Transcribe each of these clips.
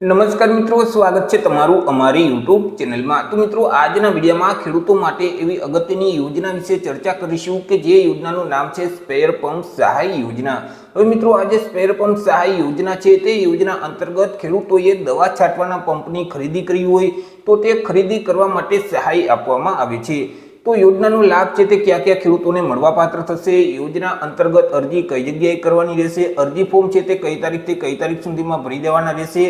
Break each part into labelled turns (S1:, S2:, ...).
S1: નમસ્કાર મિત્રો, સ્વાગત છે તમારું અમારી યુટ્યુબ ચેનલમાં। તો મિત્રો, આજના વિડીયોમાં ખેડૂતો માટે એવી અગત્યની યોજના વિશે ચર્ચા કરીશું કે જે યોજનાનું નામ છે સ્પ્રેયર પંપ સહાય યોજના। હવે મિત્રો, આ જે સ્પ્રેયર પંપ સહાય યોજના છે તે યોજના અંતર્ગત ખેડૂતોએ દવા છાંટવાના પંપની ખરીદી કરી હોય તો તે ખરીદી કરવા માટે સહાય આપવામાં આવે છે। તો યોજનાનો લાભ છે તે ક્યાં ક્યાં ખેડૂતોને મળવાપાત્ર થશે, યોજના અંતર્ગત અરજી કઈ જગ્યાએ કરવાની રહેશે, અરજી ફોર્મ છે તે કઈ તારીખથી કઈ તારીખ સુધીમાં ભરી દેવાના રહેશે,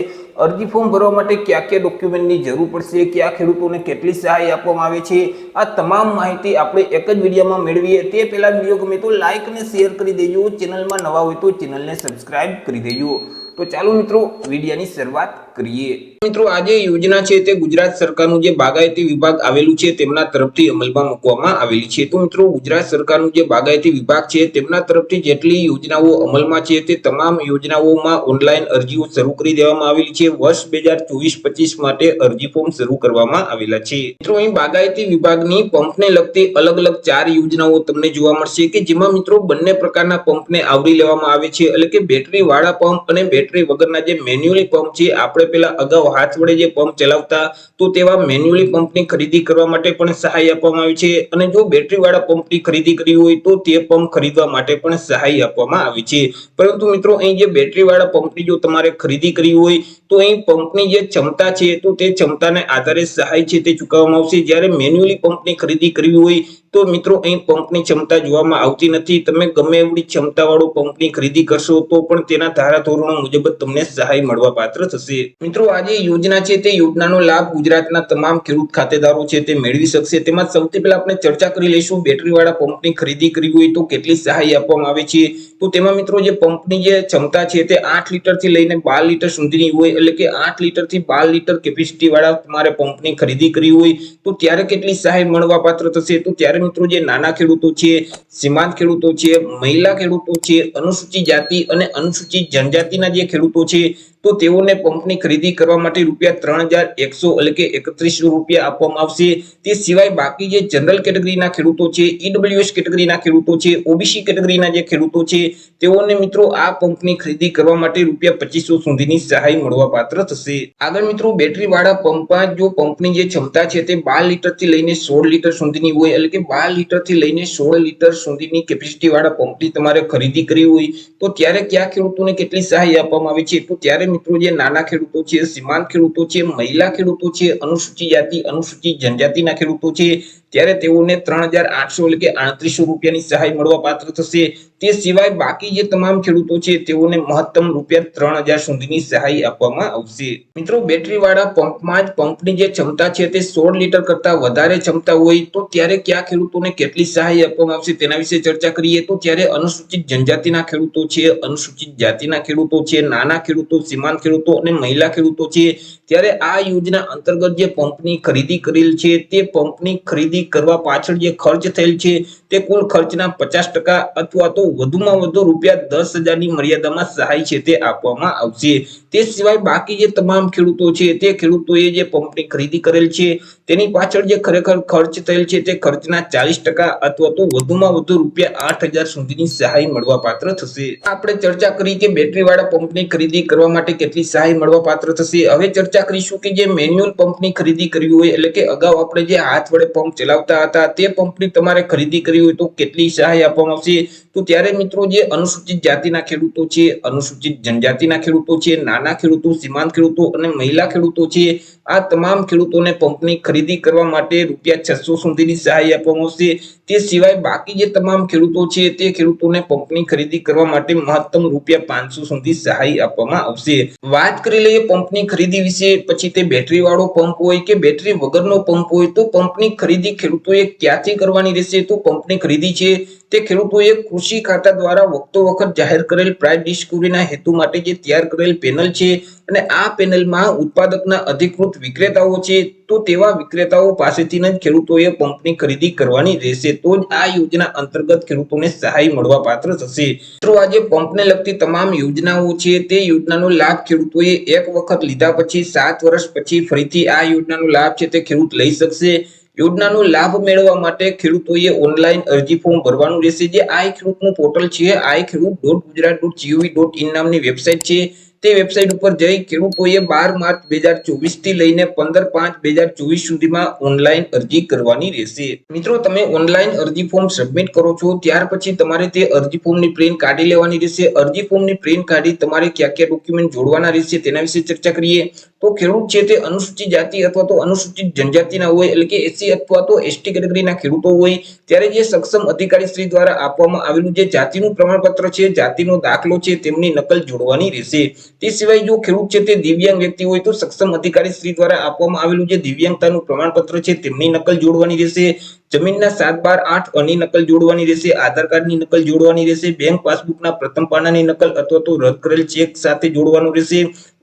S1: અરજી ફોર્મ ભરવા માટે કયા કયા ડોક્યુમેન્ટની જરૂર પડશે, કયા ખેડૂતોને કેટલી સહાય આપવામાં આવે છે, આ તમામ માહિતી આપણે એક જ વિડીયોમાં મેળવીએ તે પહેલા વિડીયો ગમે તો લાઈક અને શેર કરી દેજો, ચેનલમાં નવા હોય તો ચેનલને સબસ્ક્રાઇબ કરી દેજો। તો ચાલો મિત્રો, વિડીયોની શરૂઆત કરીએ। મિત્રો, આ જે યોજના છે તે ગુજરાત સરકારનું જે બાગાયતી વિભાગ આવેલું છે તેમના તરફથી અમલમાં મૂકવામાં આવેલી છે। તો મિત્રો, ગુજરાત સરકારનું જે બાગાયતી વિભાગ છે તેમના તરફથી જેટલી યોજનાઓ અમલમાં છે તે તમામ યોજનાઓમાં ઓનલાઈન અરજીઓ શરૂ કરી દેવામાં આવેલી છે। વર્ષ 2024-25 માટે અરજી ફોર્મ શરૂ કરવામાં આવેલા છે। મિત્રો, અહીં બાગાયતી વિભાગની પંપને લગતી અલગ અલગ 4 યોજનાઓ તમને જોવા મળશે કે જેમાં મિત્રો બંને પ્રકારના પંપને આવરી લેવામાં આવે છે, એટલે કે બેટરી વાળા પંપ અને બેટરી વગરના જે મેન્યુઅલી પંપ છે। આપણે પેલા અગાઉ હાથ વડે જે પંપ ચલાવતા તો તેવા મેન્યુઅલી પંપની ખરીદી કરવા માટે પણ સહાય આપવામાં આવે છે, અને જો બેટરી વાળા પંપની ખરીદી કરવી હોય તો તે પંપ ખરીદવા માટે પણ સહાય આપવામાં આવે છે। પરંતુ મિત્રો, અહીં જે બેટરી વાળા પંપની જો તમારે ખરીદી કરવી હોય તો અહીં પંપની જે ક્ષમતા છે તો તે ક્ષમતાને આધારે સહાય છે તે ચૂકવવામાં આવશે। જ્યારે મેન્યુઅલી પંપની ખરીદી કરવી હોય તો મિત્રો અહીં પંપની ક્ષમતા જોવામાં આવતી નથી। તમે ગમે એવડી ક્ષમતા વાળો પંપની ખરીદી કરશો તો પણ તેના ધારાધોરણો મુજબ તમને સહાય મળવા પાત્ર થશે। મિત્રો, આ જે યોજના છે તે યોજનાનો લાભ ગુજરાતના તમામ ખેડૂત ખાતેદારો છે તે મેળવી શકશે। તેમાં સૌથી પહેલા આપણે ચર્ચા કરી લઈશું બેટરી વાળા પંપની ખરીદી કરવી હોય તો કેટલી સહાય આપવામાં આવે છે। તો તેમાં મિત્રો, જે પંપની જે ક્ષમતા છે તે 8 લીટર થી લઈને 12 લીટર સુધીની હોય, એટલે કે 8 લીટર થી 12 લીટર કેપેસિટી વાળા તમારે પંપની ખરીદી કરવી હોય તો ત્યારે કેટલી સહાય મળવા પાત્ર થશે। તો ત્યારે મિત્રો, જે નાના ખેડૂતો છે, સીમાંત ખેડૂતો છે, મહિલા ખેડૂતો છે, અનુસૂચિત જાતિ અને અનુસૂચિત જનજાતિના જે ખેડૂતો છે તો તેઓને પંપની ખરીદી કરવા માટે ₹3100 એટલે કે 3100 રૂપિયા આપવામાં આવશે। તે સિવાય બાકી જે જનરલ કેટેગરીના ખેડૂતો છે, ઈડબ્લ્યુએસ કેટેગરીના ખેડૂતો છે, ઓબીસી કેટેગરીના જે ખેડૂતો છે તેઓને મિત્રો આ પંપની ખરીદી કરવા માટે ₹2500 સુધીની સહાય મળવા પાત્ર થશે। આગળ મિત્રો, બેટરી વાળા પંપમાં જો પંપની જે ક્ષમતા છે તે 12 લીટર થી લઈને 16 લીટર સુધીની હોય, એટલે કે 12 લીટર થી લઈને 16 લીટર સુધીની કેપેસિટી વાળા પંપની તમારે ખરીદી કરવી હોય તો ત્યારે કયા ખેડૂતોને કેટલી સહાય આપવામાં આવે છે? તો ત્યારે મિત્રો, જે નાના ખેડૂતો છે, સીમાંત ખેડૂતો છે, મહિલા ખેડૂતો છે, અનુસૂચિત જાતિ અનુસૂચિત જનજાતિના ખેડૂતો છે ત્યારે તેઓને 3800 એટલે કે 3800 રૂપિયાની સહાય મળવા પાત્ર થશે। તે સિવાય બાકી જે તમામ ખેડૂતો છે તેઓને મહત્તમ ₹3000 સુધીની સહાય આપવામાં આવશે। મિત્રો, બેટરી વાળા પંપમાં જ પંપની જે ક્ષમતા છે તે 16 લીટર કરતા વધારે ક્ષમતા હોય તો ત્યારે કયા ખેડૂતોને કેટલી સહાય આપવામાં આવશે તેના વિશે ચર્ચા કરીએ। તો ત્યારે અનુસૂચિત જનજાતિના ખેડૂતો છે, અનુસૂચિત જાતિના ખેડૂતો છે, નાના ખેડૂતો, સીમાંત ખેડૂતો અને મહિલા ખેડૂતો છે ત્યારે આ યોજના અંતર્ગત જે પંપની ખરીદી કરેલ છે તે પંપની ખરીદી કરવા પાછળ જે ખર્ચ થયેલ છે તે કુલ ખર્ચના 50% અથવા તો વધુમાં વધુ ₹10,000 ની મર્યાદામાં સહાય છે તે આપવામાં આવશે। તે સિવાય બાકી જે તમામ ખેડૂતો છે તે ખેડૂતોએ જે પંપની ખરીદી કરેલ છે તેની પાછળ જે ખરેખર ખર્ચ થયેલ છે તે ખર્ચના 40% અથવા તો વધુમાં વધુ ₹8,000 સુધીની સહાય મળવા પાત્ર થશે। આપણે ચર્ચા કરી કે બેટરી વાળા પંપની ખરીદી કરવા માટે કેટલી સહાય મળવા પાત્ર થશે। હવે ચર્ચા કરીશું કે જે મેન્યુઅલ પંપની ખરીદી કરવી હોય, એટલે કે અગાઉ આપણે જે હાથ વડે પંપ ચલાવતા હતા તે પંપની તમારે ખરીદી કરવી હોય તો કેટલી સહાય આપવામાં આવશે। તો ત્યારે મિત્રો, જે અનુસૂચિત જાતિના ખેડૂતો છે, અનુસૂચિત જનજાતિના ખેડૂતો છે, નાના ખેડૂતો, સીમાંત ખેડૂતો અને મહિલા ખેડૂતો છે આ તમામ ખેડૂતોને પંપની ખરીદી કરવા માટે ₹600 સુધીની સહાય આપવામાં આવશે। તે સિવાય બાકી જે તમામ ખેડૂતો છે તે ખેડૂતોને પંપની ખરીદી કરવા માટે મહત્તમ ₹500 સુધી સહાય આપવામાં આવશે। વાત કરી લઈએ પંપની ખરીદી વિશે, પછી તે બેટરી વાળો પંપ હોય કે બેટરી વગરનો પંપ હોય તો પંપની ખરીદી ખેડૂતોએ ક્યાંથી કરવાની રહેશે? તો પંપની ખરીદી છે તે ખેડૂતોએ કૃષિ ખાતા દ્વારા વખતો વખત જાહેર કરેલ પ્રાઇસ ડિસ્કવરીના હેતુ માટે જે તૈયાર કરેલ પેનલ છે અને આ પેનલમાં ઉત્પાદકના અધિકૃત વિક્રેતાઓ છે તો તેવા વિક્રેતાઓ પાસેથી જ ખેડૂતોએ પંપની ખરીદી કરવાની રહેશે, તો જ આ યોજના અંતર્ગત ખેડૂતોને સહાય મળવા પાત્ર થશે। મિત્રો, આ જે પંપને લગતી તમામ યોજનાઓ છે તે યોજનાનો લાભ ખેડૂતોએ એક વખત લીધા પછી 7 વર્ષ પછી ફરીથી આ યોજનાનો લાભ છે તે ખેડૂત લઈ શકશે। યોજનાનો લાભ મેળવવા માટે ખેડૂતોએ ઓનલાઈન અરજી ફોર્મ ભરવાનું રહેશે। જે આઈ ખેડૂતનું પોર્ટલ છે, iKhedoot.gujarat.gov.in નામની વેબસાઇટ છે તે વેબસાઇટ ઉપર જઈ ખેડૂતોએ 12 માર્ચ 2024 થી લઈને 15/5/2024 સુધીમાં ઓનલાઈન અરજી કરવાની રહેશે। મિત્રો તમે ઓનલાઈન અરજી ફોર્મ સબમિટ કરો છો ત્યાર પછી તમારે તે અરજી ફોર્મની પ્રિન્ટ કાઢી લેવાની રહેશે। અરજી ફોર્મની પ્રિન્ટ કાઢી તમારે કયા કયા ડોક્યુમેન્ટ જોડવાના રહેશે તેના વિશે ચર્ચા કરીએ। તો ખેડૂત છે તે અનુસૂચિત જાતિ અથવા તો અનુસૂચિત જનજાતિના હોય એટલે કે એસસી અથવા તો એસટી કેટેગરીના ખેડૂતો હોય ત્યારે જે સક્ષમ અધિકારી શ્રી દ્વારા આપવામાં આવેલું જે જાતિનું પ્રમાણપત્ર છે, જાતિનો દાખલો છે, તેમની નકલ જોડવાની રહેશે। તે સિવાય જો ખેડૂત છે તે દિવ્યાંગ વ્યક્તિ હોય તો સક્ષમ અધિકારી શ્રી દ્વારા આપવામાં આવેલું જે દિવ્યાંગતાનું પ્રમાણપત્ર છે તેમની નકલ જોડવાની રહેશે। જમીનના 7/12/8 અની નકલ જોડવાની રહેશે। આધાર કાર્ડની નકલ જોડવાની રહેશે। બેંક પાસબુકના પ્રથમ પાનાની નકલ અથવા તો રદ કરેલ ચેક સાથે જોડવાનું રહેશે।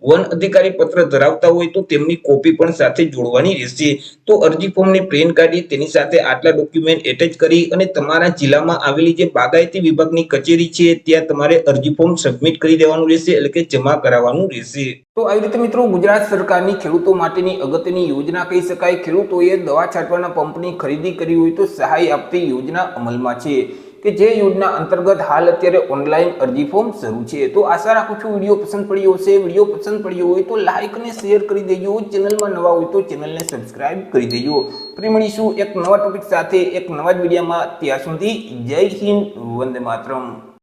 S1: વન અધિકારી પત્ર ધરાવતા હોય તો તેમની કોપી પણ સાથે જોડવાની રહેશે। તો અરજી ફોર્મની પ્રિન્ટ કાઢી તેની સાથે આટલા ડોક્યુમેન્ટ એટેચ કરી અને તમારા જિલ્લામાં આવેલી જે બાગાયતી વિભાગની કચેરી છે ત્યાં તમારે અરજી ફોર્મ સબમિટ કરી દેવાનું રહેશે એટલે કે જમા કરાવવાનું રહેશે। તો આવી રીતે મિત્રો ગુજરાત સરકારની ખેડૂતો માટેની અગત્યની યોજના કહી શકાય। ખેડૂતોએ દવા છાંટવાના પંપની ખરીદી કરી હોય તો સહાય આપતી યોજના અમલમાં છે કે જે યોજના અંતર્ગત હાલ અત્યારે ઓનલાઈન અરજી ફોર્મ શરૂ છે। તો આશા રાખું છું વિડીયો પસંદ પડ્યો હશે। વિડીયો પસંદ પડ્યો હોય તો લાઈક અને શેર કરી દેજો। ચેનલમાં નવા હોય તો ચેનલને સબસ્ક્રાઇબ કરી દેજો। ફરી મળીશું એક નવા ટોપિક સાથે એક નવા જ વિડીયોમાં। ત્યાં સુધી જય હિન્દ, વંદે માતરમ।